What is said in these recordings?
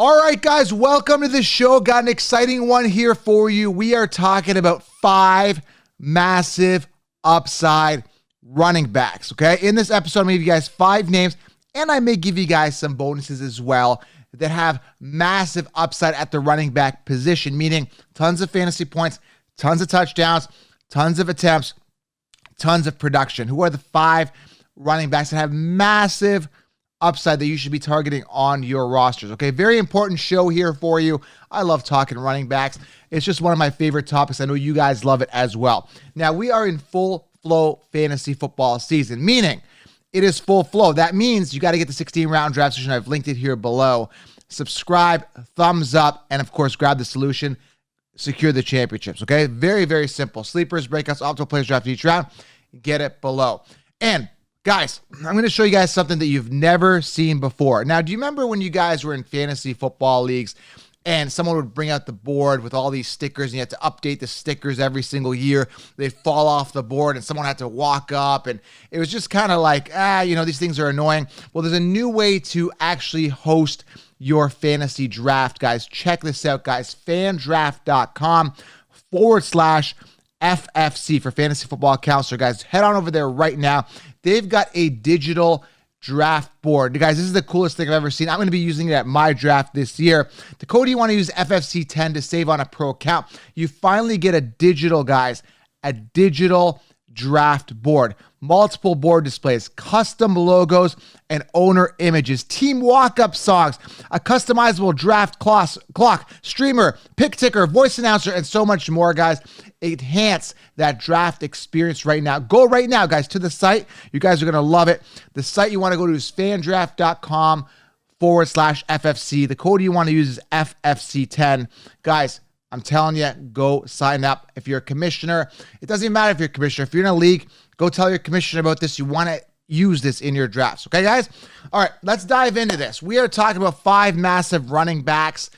All right, guys, welcome to the show. Got an exciting one here for you. We are talking about 5 massive upside running backs, okay? In this episode, I'm going to give you guys 5 names, and I may give you guys some bonuses as well that have massive upside at the running back position, meaning tons of fantasy points, tons of touchdowns, tons of attempts, tons of production. Who are the 5 running backs that have massive upside that you should be targeting on your rosters? Okay, very important show here for you. I love talking running backs. It's just one of my favorite topics. I know you guys love it as well. Now, we are in full flow fantasy football season, meaning it is full flow. That means you got to get the 16-round draft session. I've linked it here below. Subscribe, thumbs up, and of course, grab the solution. Secure the championships, okay? Very, very simple. Sleepers, breakouts, optimal players draft each round. Get it below. And guys, I'm going to show you guys something that you've never seen before. Now, do you remember when you guys were in fantasy football leagues and someone would bring out the board with all these stickers and you had to update the stickers every single year? They'd fall off the board and someone had to walk up, and it was just kind of like, these things are annoying. Well, there's a new way to actually host your fantasy draft, guys. Check this out, guys. fandraft.com/FFC for fantasy football counselor, guys. Head on over there right now. They've got a digital draft board. Guys, this is the coolest thing I've ever seen. I'm going to be using it at my draft this year. The code you want to use FFC10 to save on a pro account. You finally get a digital draft board. Multiple board displays, custom logos, and owner images, team walk-up songs, a customizable draft clock, streamer, pick ticker, voice announcer, and so much more, guys. Enhance that draft experience right now. Go right now, guys, to the site. You guys are going to love it. The site you want to go to is fandraft.com/FFC. The code you want to use is FFC10. Guys, I'm telling you, go sign up. If you're a commissioner, it doesn't even matter if you're a commissioner. If you're in a league, go tell your commissioner about this. You want to use this in your drafts. Okay, guys? All right, let's dive into this. We are talking about 5 massive running backs.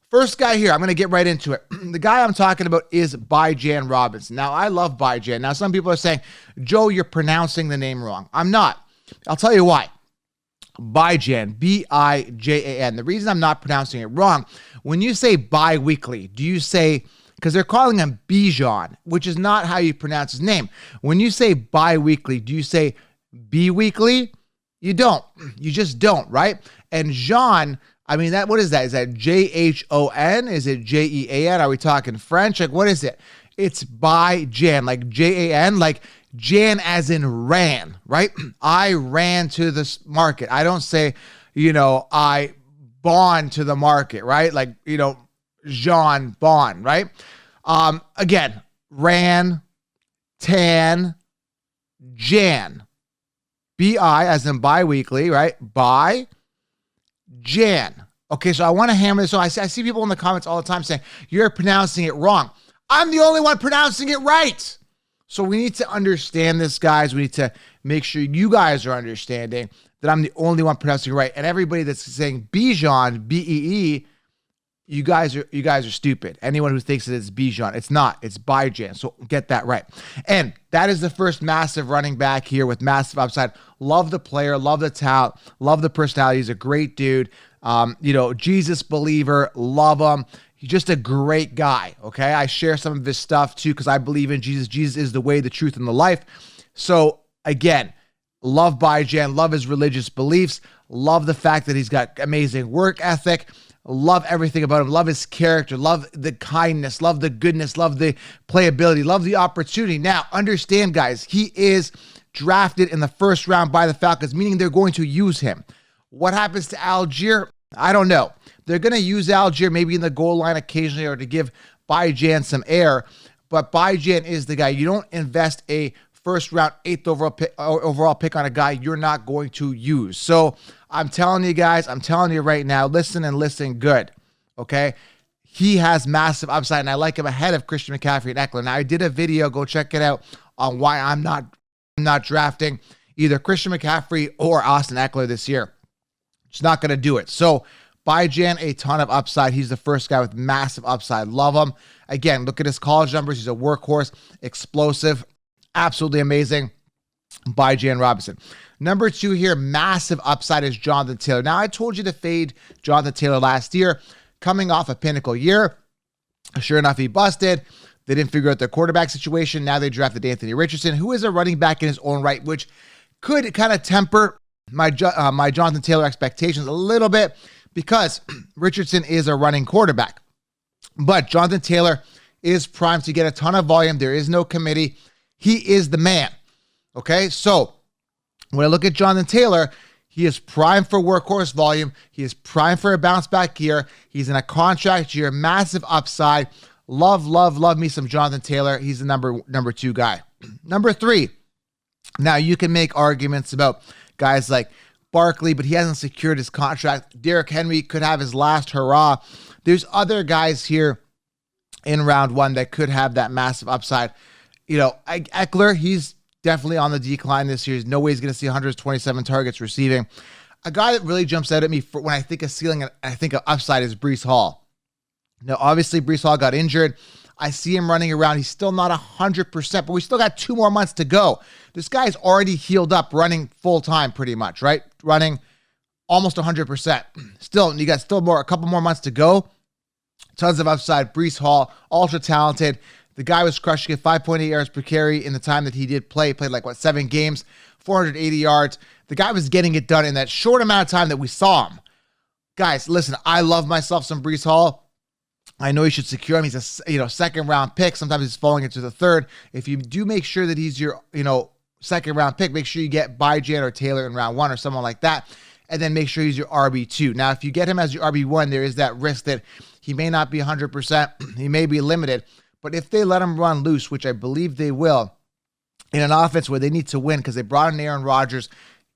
First guy here, I'm going to get right into it. The guy I'm talking about is Bijan Robbins. Now, I love Bijan. Now, some people are saying, Joe, you're pronouncing the name wrong. I'm not. I'll tell you why. Bijan, B-I-J-A-N. The reason I'm not pronouncing it wrong, when you say bi-weekly, do you say, because they're calling him Bijan, which is not how you pronounce his name. When you say bi-weekly, do you say bi-weekly? You don't. You just don't, right? And Jean, I mean, what is that? Is that J-H-O-N? Is it J-E-A-N? Are we talking French? Like, what is it? It's Bijan, like J-A-N, like Jan as in ran, right? I ran to the market. I don't say, I bond to the market, right? Like, Jean Bond, right? Again, ran, tan, Jan. B-I as in bi-weekly, right? Jan. Okay, so I want to hammer this on. I see people in the comments all the time saying, you're pronouncing it wrong. I'm the only one pronouncing it right. So we need to understand this, guys. We need to make sure you guys are understanding that I'm the only one pronouncing it right. And everybody that's saying Bijan, B-E-E, you guys are stupid. Anyone who thinks that it's Bijan, it's not. It's Bijan. So get that right. And that is the first massive running back here with massive upside. Love the player, love the talent, love the personality. He's a great dude. Jesus believer, love him. He's just a great guy, okay? I share some of his stuff too because I believe in Jesus. Jesus is the way, the truth, and the life. So again, love Bijan, love his religious beliefs, love the fact that he's got amazing work ethic, love everything about him, love his character, love the kindness, love the goodness, love the playability, love the opportunity. Now, understand, guys, he is drafted in the first round by the Falcons, meaning they're going to use him. What happens to Algier? I don't know. They're going to use Algier maybe in the goal line occasionally or to give Bijan some air, but Bijan is the guy. You don't invest a first round, 8th overall pick on a guy you're not going to use. So I'm telling you guys, I'm telling you right now, listen and listen good, okay? He has massive upside, and I like him ahead of Christian McCaffrey and Eckler. Now, I did a video, go check it out, on why I'm not drafting either Christian McCaffrey or Austin Eckler this year. Just not going to do it. So Bijan, a ton of upside. He's the first guy with massive upside. Love him. Again, look at his college numbers. He's a workhorse, explosive, absolutely amazing. Bijan Robbins. Number 2 here, massive upside, is Jonathan Taylor. Now, I told you to fade Jonathan Taylor last year, coming off a pinnacle year. Sure enough, he busted. They didn't figure out their quarterback situation. Now they drafted Anthony Richardson, who is a running back in his own right, which could kind of temper my Jonathan Taylor expectations a little bit, because Richardson is a running quarterback. But Jonathan Taylor is primed to get a ton of volume. There is no committee. He is the man. Okay, so when I look at Jonathan Taylor, he is primed for workhorse volume. He is primed for a bounce back year. He's in a contract year, massive upside. Love me some Jonathan Taylor. He's the number 2 guy. Number 3. Now, you can make arguments about guys like Barkley, but he hasn't secured his contract. Derrick Henry could have his last hurrah. There's other guys here in round 1 that could have that massive upside. You know, Eckler, he's definitely on the decline this year. There's no way he's going to see 127 targets receiving. A guy that really jumps out at me when I think of ceiling and I think of upside is Breece Hall. Now, obviously, Breece Hall got injured. I see him running around. He's still not 100%, but we still got 2 more months to go. This guy's already healed up, running full time pretty much, right? Running almost 100%. Still, you got a couple more months to go. Tons of upside. Breece Hall, ultra talented. The guy was crushing it, 5.8 yards per carry in the time that he did play. He played 7 games, 480 yards. The guy was getting it done in that short amount of time that we saw him. Guys, listen, I love myself some Breece Hall. I know you should secure him. He's a second round pick. Sometimes he's falling into the third. If you do make sure that he's your second round pick, make sure you get Bijan or Taylor in round 1 or someone like that. And then make sure he's your RB2. Now, if you get him as your RB1, there is that risk that he may not be 100%. He may be limited. But if they let him run loose, which I believe they will, in an offense where they need to win because they brought in Aaron Rodgers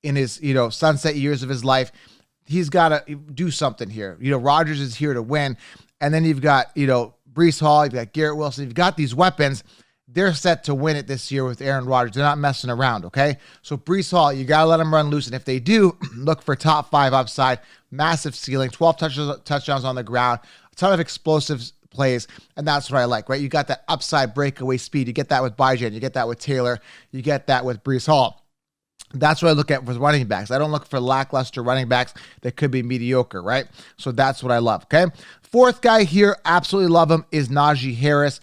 in his, sunset years of his life, he's got to do something here. Rodgers is here to win. And then you've got, Breece Hall, you've got Garrett Wilson, you've got these weapons. They're set to win it this year with Aaron Rodgers. They're not messing around, okay? So Breece Hall, you got to let him run loose. And if they do, look for top 5 upside, massive ceiling, 12 touchdowns on the ground, a ton of explosive plays, and that's what I like, right? You got that upside breakaway speed. You get that with Bijan. You get that with Taylor. You get that with Breece Hall. That's what I look at with running backs. I don't look for lackluster running backs that could be mediocre, right? So that's what I love, okay? 4th guy here, absolutely love him, is Naji Harris.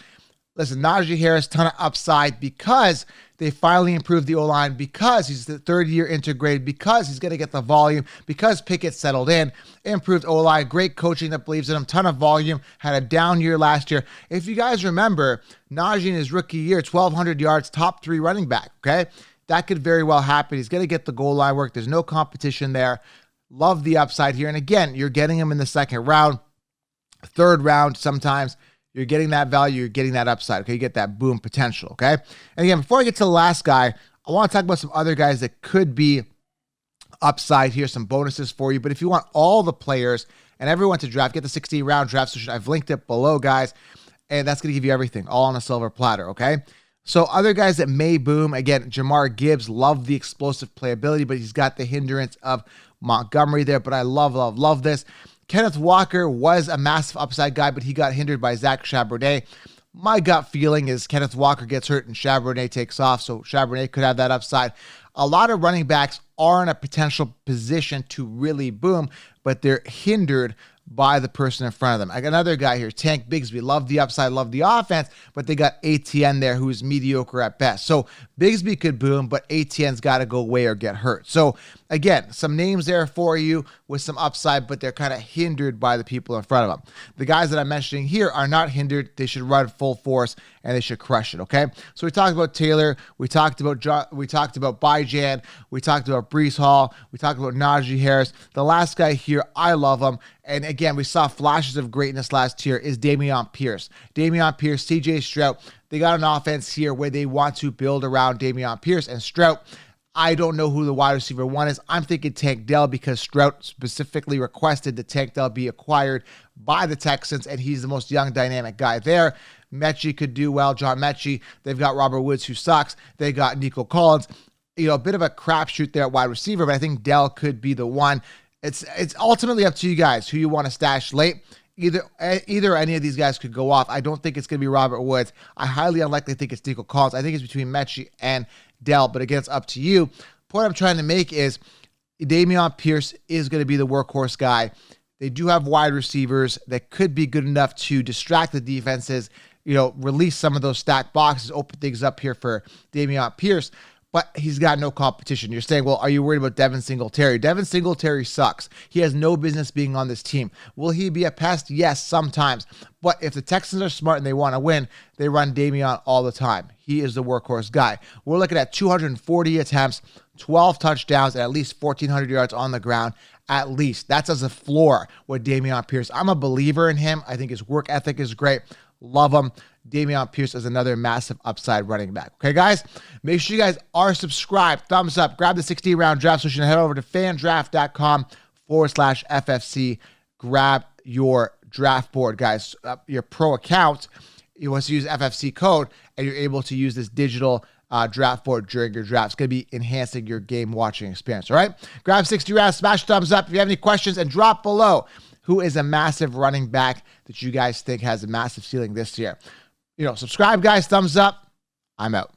Listen, Naji Harris, ton of upside because they finally improved the O-line, because he's the 3rd-year integrated, because he's going to get the volume, because Pickett settled in, improved O-line, great coaching that believes in him, ton of volume, had a down year last year. If you guys remember, Naji in his rookie year, 1,200 yards, top 3 running back, okay? That could very well happen. He's going to get the goal line work. There's no competition there. Love the upside here. And again, you're getting him in the 2nd round, 3rd round sometimes. You're getting that value. You're getting that upside. Okay, you get that boom potential. Okay, and again, before I get to the last guy, I want to talk about some other guys that could be upside here, some bonuses for you. But if you want all the players and everyone to draft, get the 16-round draft solution. I've linked it below, guys, and that's going to give you everything, all on a silver platter. Okay, so other guys that may boom, again, Jahmyr Gibbs, love the explosive playability, but he's got the hindrance of Montgomery there. But I love this. Kenneth Walker was a massive upside guy, but he got hindered by Zach Charbonnet. My gut feeling is Kenneth Walker gets hurt and Charbonnet takes off, so Charbonnet could have that upside. A lot of running backs are in a potential position to really boom, but they're hindered by the person in front of them. I got another guy here, Tank Bigsby. Love the upside, love the offense, but they got ATN there who's mediocre at best. So Bigsby could boom, but ATN's got to go away or get hurt. So again, some names there for you with some upside, but they're kind of hindered by the people in front of them. The guys that I'm mentioning here are not hindered. They should run full force and they should crush it, okay? So we talked about Taylor. We talked about Bijan. We talked about Breece Hall. We talked about Naji Harris. The last guy here, I love him. And again, we saw flashes of greatness last year, is Dameon Pierce. Dameon Pierce, CJ Stroud. They got an offense here where they want to build around Dameon Pierce and Stroud. I don't know who the wide receiver 1 is. I'm thinking Tank Dell because Stroud specifically requested that Tank Dell be acquired by the Texans, and he's the most young, dynamic guy there. Mechie could do well. John Mechie. They've got Robert Woods, who sucks. They got Nico Collins. A bit of a crapshoot there at wide receiver, but I think Dell could be the one. It's ultimately up to you guys who you want to stash late. either or any of these guys could go off. I don't think it's going to be Robert Woods. I highly unlikely think it's Nico Collins. I think it's between Mechie and Dell, but again, it's up to you. The point I'm trying to make is Dameon Pierce is going to be the workhorse guy. They do have wide receivers that could be good enough to distract the defenses, release some of those stacked boxes, open things up here for Dameon Pierce, but he's got no competition. You're saying, well, are you worried about Devin Singletary? Devin Singletary sucks. He has no business being on this team. Will he be a pest? Yes, sometimes. But if the Texans are smart and they want to win, they run Dameon all the time. He is the workhorse guy. We're looking at 240 attempts, 12 touchdowns, and at least 1,400 yards on the ground. At least. That's as a floor with Dameon Pierce. I'm a believer in him. I think his work ethic is great. Love him. Dameon Pierce is another massive upside running back. Okay, guys? Make sure you guys are subscribed. Thumbs up. Grab the 16-round draft solution and head over to fandraft.com/FFC. Grab your draft board, guys. Your pro account, you want to use FFC code, and you're able to use this digital draft board during your draft. It's going to be enhancing your game watching experience, all right? Grab 60 rounds, smash thumbs up if you have any questions, and drop below who is a massive running back that you guys think has a massive ceiling this year. Subscribe, guys. Thumbs up. I'm out.